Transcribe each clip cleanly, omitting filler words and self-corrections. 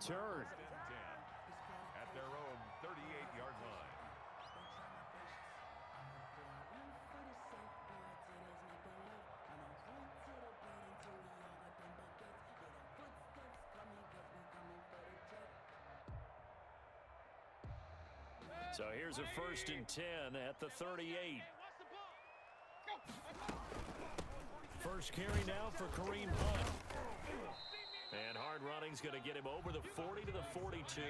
return. At their own 38-yard line. So here's a 1st and 10 at the 38. First carry now for Kareem Hunt. And hard running's going to get him over the 40 to the 42.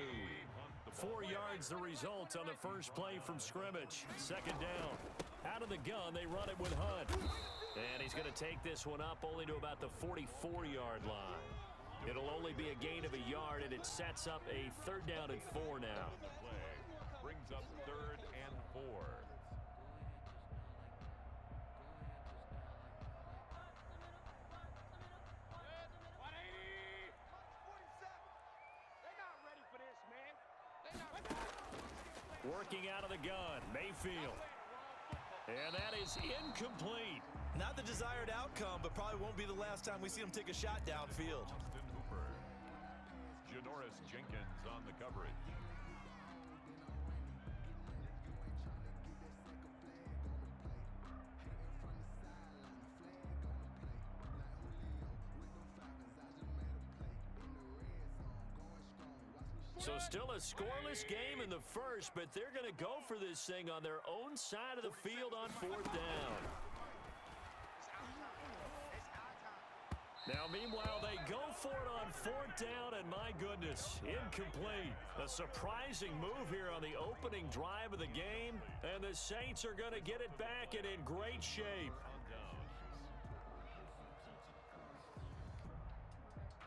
4 yards the result on the first play from scrimmage. Second down. Out of the gun, they run it with Hunt. And he's going to take this one up only to about the 44-yard line. It'll only be a gain of a yard, and it sets up a 3rd down and 4 now. Brings up 3rd and 4. Working out of the gun, Mayfield. And that is incomplete. Not the desired outcome, but probably won't be the last time we see him take a shot downfield. Janoris Jenkins on the coverage. So still a scoreless game in the first, but they're going to go for this thing on their own side of the field on 4th down. Now, meanwhile, they go for it on 4th down, and my goodness, incomplete. A surprising move here on the opening drive of the game, and the Saints are going to get it back and in great shape.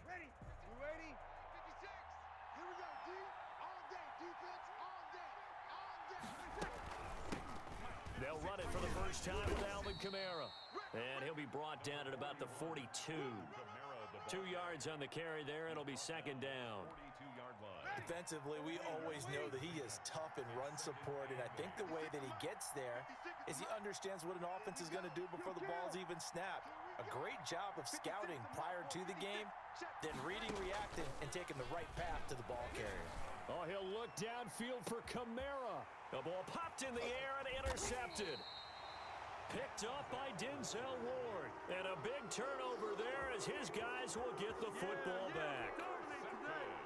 Ready? You ready? 56. Here we go, D. All day. Defense, all day. All day. They'll run it for the first time with Alvin Kamara. And he'll be brought down at about the 42. 2 yards on the carry there. It'll be 2nd down. Defensively, we always know that he is tough in run support, and I think the way that he gets there is he understands what an offense is going to do before the ball's even snapped. A great job of scouting prior to the game, then reading, reacting, and taking the right path to the ball carrier. Oh, he'll look downfield for Kamara. The ball popped in the air and intercepted. Picked up by Denzel Ward. And a big turnover there as his guys will get the football back.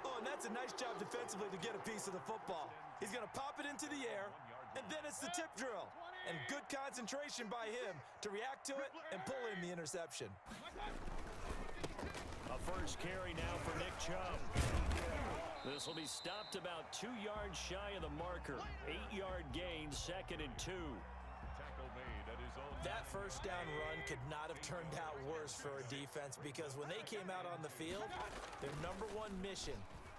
Oh, and that's a nice job defensively to get a piece of the football. He's going to pop it into the air, and then it's the tip drill. And good concentration by him to react to it and pull in the interception. A first carry now for Nick Chubb. This will be stopped about 2 yards shy of the marker. 8-yard gain, 2nd and 2. That first down run could not have turned out worse for a defense, because when they came out on the field, their #1 mission,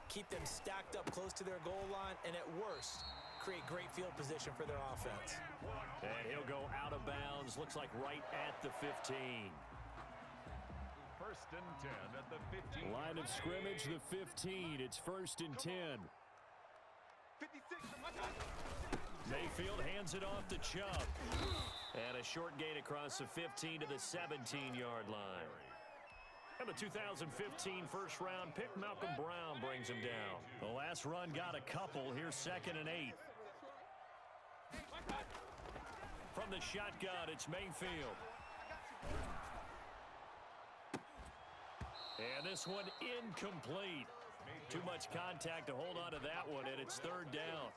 keep them stacked up close to their goal line, and at worst, create great field position for their offense. And he'll go out of bounds, looks like right at the 15. 1st and 10 at the 15. Line of scrimmage, the 15. It's 1st and 10. 56. Mayfield hands it off to Chubb. And a short gain across the 15 to the 17-yard line. And the 2015 first-round pick, Malcolm Brown, brings him down. The last run got a couple. Here's 2nd and 8. From the shotgun, it's Mayfield. And this one incomplete. Too much contact to hold on to that one, and it's 3rd down.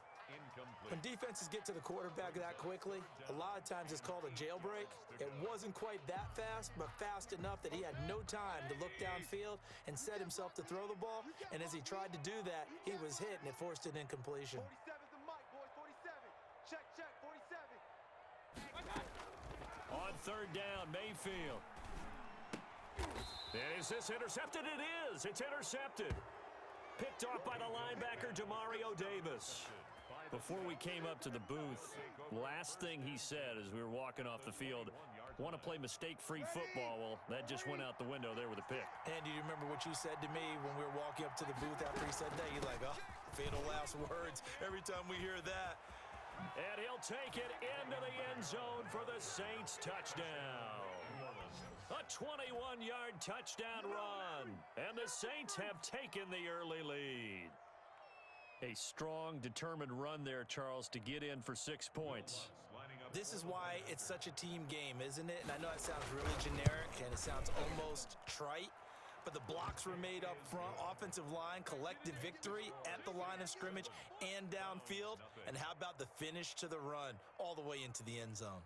When defenses get to the quarterback that quickly, a lot of times it's called a jailbreak. It wasn't quite that fast, but fast enough that he had no time to look downfield and set himself to throw the ball. And as he tried to do that, he was hit, and it forced an incompletion. 47's the mic, boys. 47. Check, 47. On 3rd down, Mayfield. And is this intercepted? It is. It's intercepted. Picked off by the linebacker, Demario Davis. Before we came up to the booth, last thing he said as we were walking off the field, want to play mistake-free football. Well, that just went out the window there with a pick. And do you remember what you said to me when we were walking up to the booth after he said that? You're like, oh, fatal last words every time we hear that. And he'll take it into the end zone for the Saints touchdown. A 21-yard touchdown run. And the Saints have taken the early lead. A strong, determined run there, Charles, to get in for 6 points. This is why it's such a team game, isn't it? And I know it sounds really generic and it sounds almost trite, but the blocks were made up front, offensive line, collective victory at the line of scrimmage and downfield. And how about the finish to the run all the way into the end zone?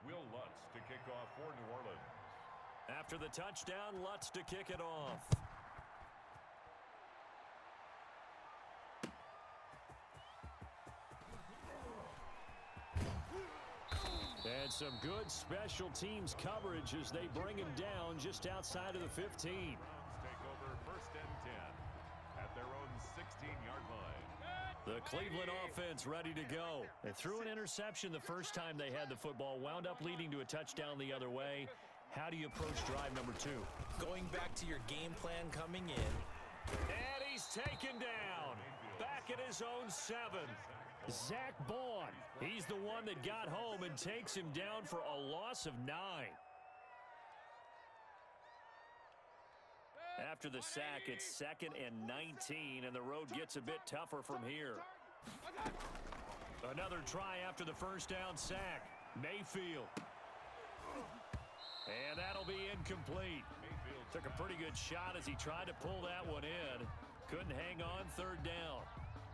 Will Lutz to kick off for New Orleans. After the touchdown, Lutz to kick it off. And some good special teams coverage as they bring him down just outside of the 15. Browns take over 1st and 10 at their own 16-yard line. The Cleveland offense ready to go. They threw an interception the first time they had the football, wound up leading to a touchdown the other way. How do you approach drive number 2? Going back to your game plan coming in. And he's taken down. Back at his own 7. Zach Bond. He's the one that got home and takes him down for a loss of 9. After the sack, it's 2nd and 19, and the road gets a bit tougher from here. Another try after the first down sack. Mayfield. And that'll be incomplete. Took a pretty good shot as he tried to pull that one in. Couldn't hang on 3rd down.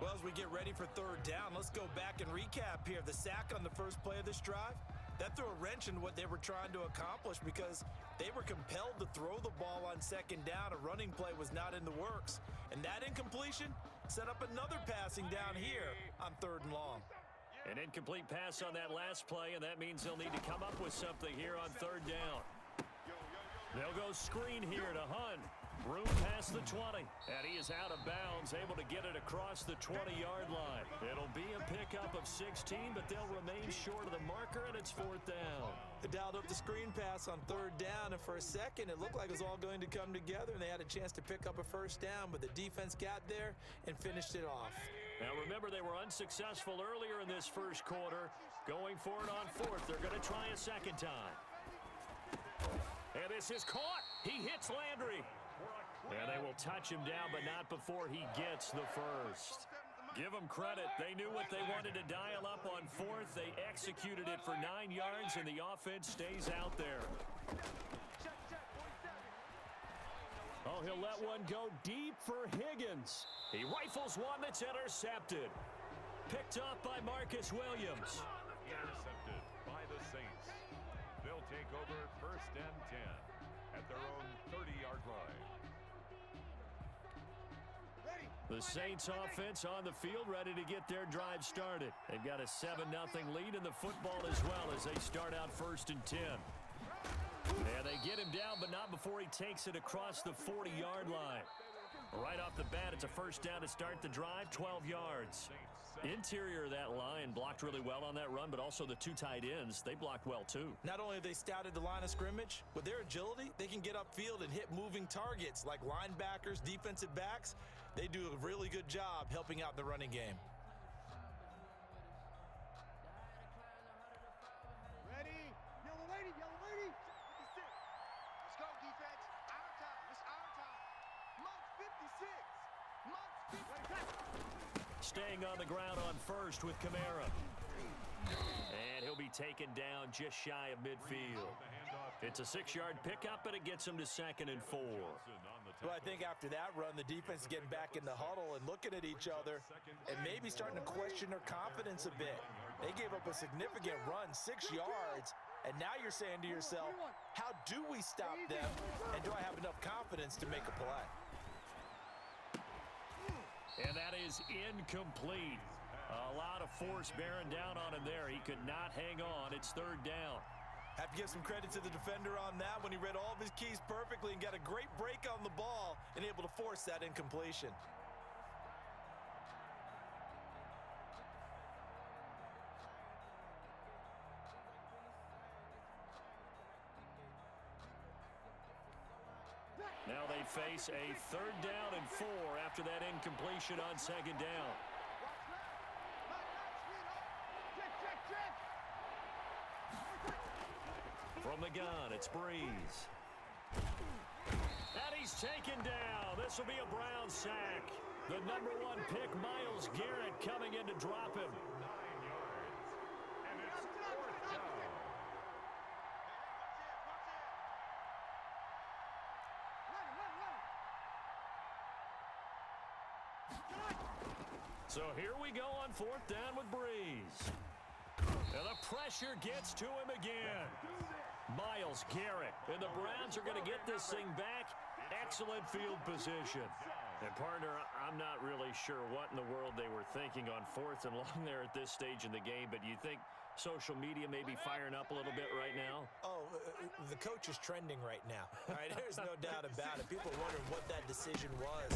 Well, as we get ready for 3rd down, let's go back and recap here. The sack on the first play of this drive, that threw a wrench in what they were trying to accomplish because they were compelled to throw the ball on 2nd down. A running play was not in the works. And that incompletion set up another passing down here on 3rd and long. An incomplete pass on that last play, and that means they'll need to come up with something here on 3rd down. They'll go screen here to Hunt. Room past the 20, and he is out of bounds, able to get it across the 20-yard line. It'll be a pickup of 16, but they'll remain short of the marker, and it's 4th down. They dialed up the screen pass on 3rd down, and for a second, it looked like it was all going to come together, and they had a chance to pick up a 1st down, but the defense got there and finished it off. Now, remember, they were unsuccessful earlier in this first quarter. Going for it on 4th, they're going to try a 2nd time. And this is caught. He hits Landry. And they will touch him down, but not before he gets the first. Give them credit. They knew what they wanted to dial up on 4th. They executed it for 9 yards, and the offense stays out there. Oh, he'll let one go deep for Higgins. He rifles one that's intercepted. Picked up by Marcus Williams. Intercepted by the Saints. They'll take over 1st and 10 at their own 30-yard line. The Saints offense on the field ready to get their drive started. They've got a 7-0 lead in the football as well as they start out 1st and 10. And they get him down, but not before he takes it across the 40-yard line. Right off the bat, it's a 1st down to start the drive, 12 yards. Interior of that line blocked really well on that run, but also the 2 tight ends, they blocked well too. Not only have they scouted the line of scrimmage, with their agility, they can get upfield and hit moving targets like linebackers, defensive backs. They do a really good job helping out the running game. Ready? Yellow lady, yellow lady. 56. Let's go, defense. Our time. It's our time. Month 56. Month 50. Staying on the ground on 1st with Kamara. And he'll be taken down just shy of midfield. It's a 6-yard pickup, but it gets him to 2nd and 4. Well, I think after that run, the defense is getting back in the huddle and looking at each other and maybe starting to question their confidence a bit. They gave up a significant run, 6 yards, and now you're saying to yourself, how do we stop them, and do I have enough confidence to make a play? And that is incomplete. A lot of force bearing down on him there. He could not hang on. It's 3rd down. Have to give some credit to the defender on that when he read all of his keys perfectly and got a great break on the ball and able to force that incompletion. Now they face a 3rd down and 4 after that incompletion on 2nd down. From the gun, it's Breeze. And he's taken down. This will be a Brown sack. The number 1 pick, Myles Garrett, coming in to drop him. 9 yards. And it's 4th down. So here we go on 4th down with Breeze. And the pressure gets to him again. Myles Garrett. And the Browns are going to get this thing back. Excellent field position. And, partner, I'm not really sure what in the world they were thinking on 4th and long there at this stage in the game, but you think social media may be firing up a little bit right now? Oh, the coach is trending right now. All right, there's no doubt about it. People are wondering what that decision was.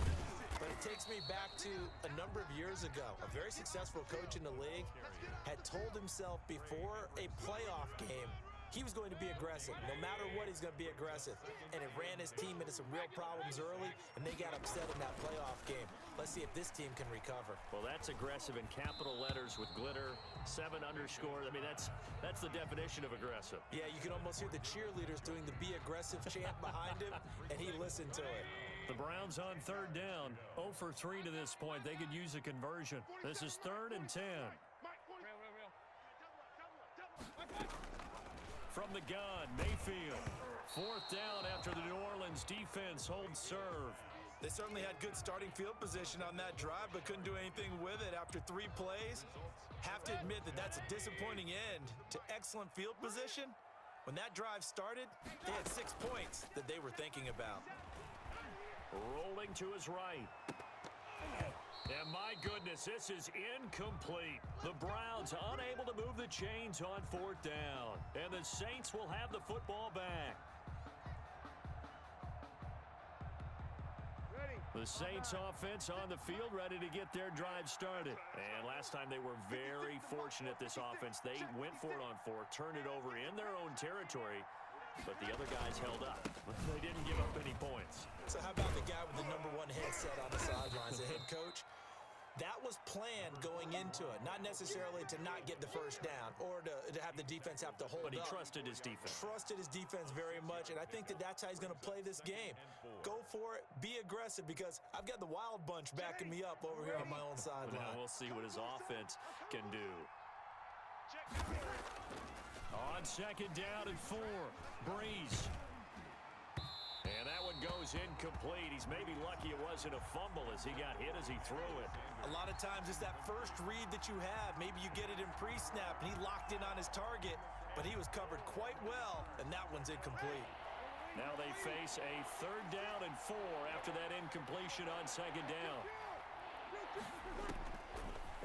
But it takes me back to a number of years ago. A very successful coach in the league had told himself before a playoff game he was going to be aggressive. No matter what, he's going to be aggressive. And it ran his team into some real problems early, and they got upset in that playoff game. Let's see if this team can recover. Well, that's aggressive in capital letters with glitter, 7 underscore. I mean, that's the definition of aggressive. Yeah, you can almost hear the cheerleaders doing the be aggressive chant behind him, and he listened to it. The Browns on 3rd down, 0 for 3 to this point. They could use a conversion. This is 3rd and 10. From the gun, Mayfield. 4th down after the New Orleans defense holds serve. They certainly had good starting field position on that drive, but couldn't do anything with it after 3 plays. Have to admit that that's a disappointing end to excellent field position. When that drive started, they had 6 points that they were thinking about. Rolling to his right. And my goodness, this is incomplete. The Browns unable to move the chains on 4th down. And the Saints will have the football back. The Saints offense on the field, ready to get their drive started. And last time they were very fortunate, this offense. They went for it on 4th, turned it over in their own territory, but the other guys held up. They didn't give up any points. So how about the guy with the number 1 headset on the sidelines, the head coach? That was planned going into it, not necessarily to not get the first down or to have the defense have to hold up. But he trusted his defense. Trusted his defense very much, and I think that that's how he's going to play this game. Go for it, be aggressive, because I've got the Wild Bunch backing me up over here on my own sideline. Now we'll see what his offense can do. On 2nd down and 4, Breeze. And that one goes incomplete. He's maybe lucky it wasn't a fumble as he got hit as he threw it. A lot of times it's that first read that you have. Maybe you get it in pre-snap, and he locked in on his target, but he was covered quite well, and that one's incomplete. Now they face a 3rd down and 4 after that incompletion on 2nd down.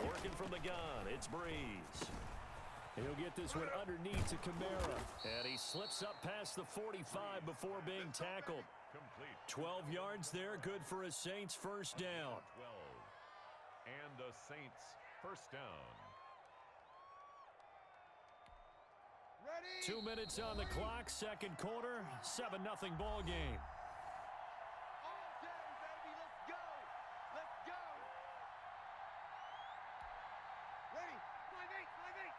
Working from the gun, it's Breeze. He'll get this one underneath to Kamara. And he slips up past the 45 before being tackled. Complete. 12 yards there, good for a Saints first down. 12. And the Saints first down. Ready? 2 minutes on the clock, 2nd quarter, 7-0 ball game. All day, baby. Let's go. Let's go. Ready?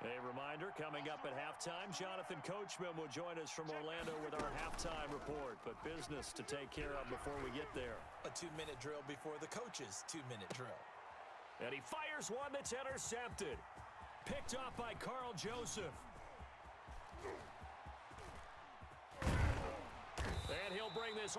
5-8. A reminder, coming up at halftime, Jonathan Coachman will join us from Orlando with our halftime report. But business to take care of before we get there. A 2-minute drill before the coach's 2-minute drill. And he fires one that's intercepted. Picked off by Carl Joseph. And he'll bring this